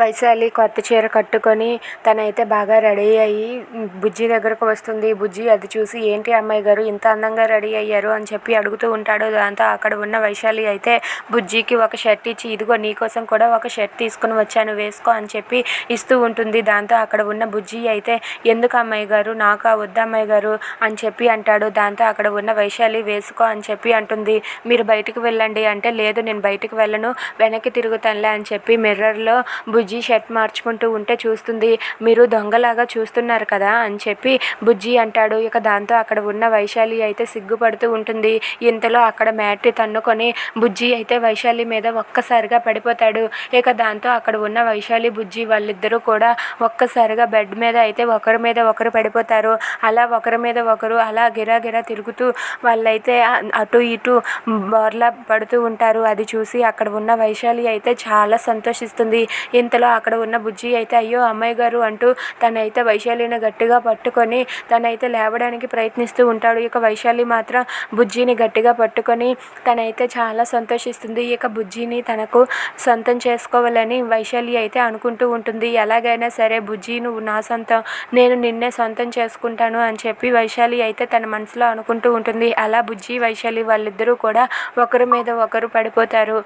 వైశాలి కొత్త చీర కట్టుకొని తనైతే బాగా రెడీ అయ్యి బుజ్జి దగ్గరకు వస్తుంది. బుజ్జి అది చూసి ఏంటి అమ్మాయి గారు ఇంత అందంగా రెడీ అయ్యారు అని చెప్పి అడుగుతూ ఉంటాడు. దాంతో అక్కడ ఉన్న వైశాలి అయితే బుజ్జికి ఒక షర్ట్ ఇచ్చి ఇదిగో నీకోసం కూడా ఒక షర్ట్ తీసుకుని వచ్చాను వేసుకో అని చెప్పి ఇస్తూ ఉంటుంది. దాంతో అక్కడ ఉన్న బుజ్జి అయితే ఎందుకు అమ్మాయి గారు నాకా వద్దు అమ్మాయి గారు అని చెప్పి అంటాడు. దాంతో అక్కడ ఉన్న వైశాలి వేసుకో అని చెప్పి అంటుంది. మీరు బయటికి వెళ్ళండి అంటే లేదు నేను బయటికి వెళ్ళను వెనక్కి తిరుగుతానులే అని చెప్పి మిర్రర్లో బుజ్జి షర్ట్ మార్చుకుంటూ ఉంటే చూస్తుంది. మీరు దొంగలాగా చూస్తున్నారు కదా అని చెప్పి బుజ్జి అంటాడు. ఇక దాంతో అక్కడ ఉన్న వైశాలి అయితే సిగ్గుపడుతూ ఉంటుంది. ఇంతలో అక్కడ మ్యాట్ తన్నుకొని బుజ్జి అయితే వైశాలి మీద ఒక్కసారిగా పడిపోతాడు. ఇక దాంతో అక్కడ ఉన్న వైశాలి బుజ్జి వాళ్ళిద్దరూ కూడా ఒక్కసారిగా బెడ్ మీద అయితే ఒకరి మీద ఒకరు పడిపోతారు. అలా ఒకరి మీద ఒకరు అలా గిరాగిరా తిరుగుతూ వాళ్ళైతే అటు ఇటు బోర్లా పడుతూ ఉంటారు. అది చూసి అక్కడ ఉన్న వైశాలి అయితే చాలా సంతోషిస్తుంది. ఇంతలో అక్కడ ఉన్న బుజ్జి అయితే అయ్యో అమ్మాయి గారు అంటూ తనైతే వైశాలిని గట్టిగా పట్టుకొని తనైతే లేవడానికి ప్రయత్నిస్తూ ఉంటాడు. ఇక వైశాలి మాత్రం బుజ్జిని గట్టిగా పట్టుకొని తనైతే చాలా సంతోషిస్తుంది. ఇక బుజ్జిని తనకు సొంతం చేసుకోవాలని వైశాలి అయితే అనుకుంటూ ఉంటుంది. ఎలాగైనా సరే బుజ్జి నువ్వు నా సొంతం నేను నిన్నే సొంతం చేసుకుంటాను అని చెప్పి వైశాలి అయితే తన మనసులో అనుకుంటూ ఉంటుంది. అలా బుజ్జి వైశాలి వాళ్ళిద్దరూ కూడా ఒకరి మీద ఒకరు పడిపోతారు.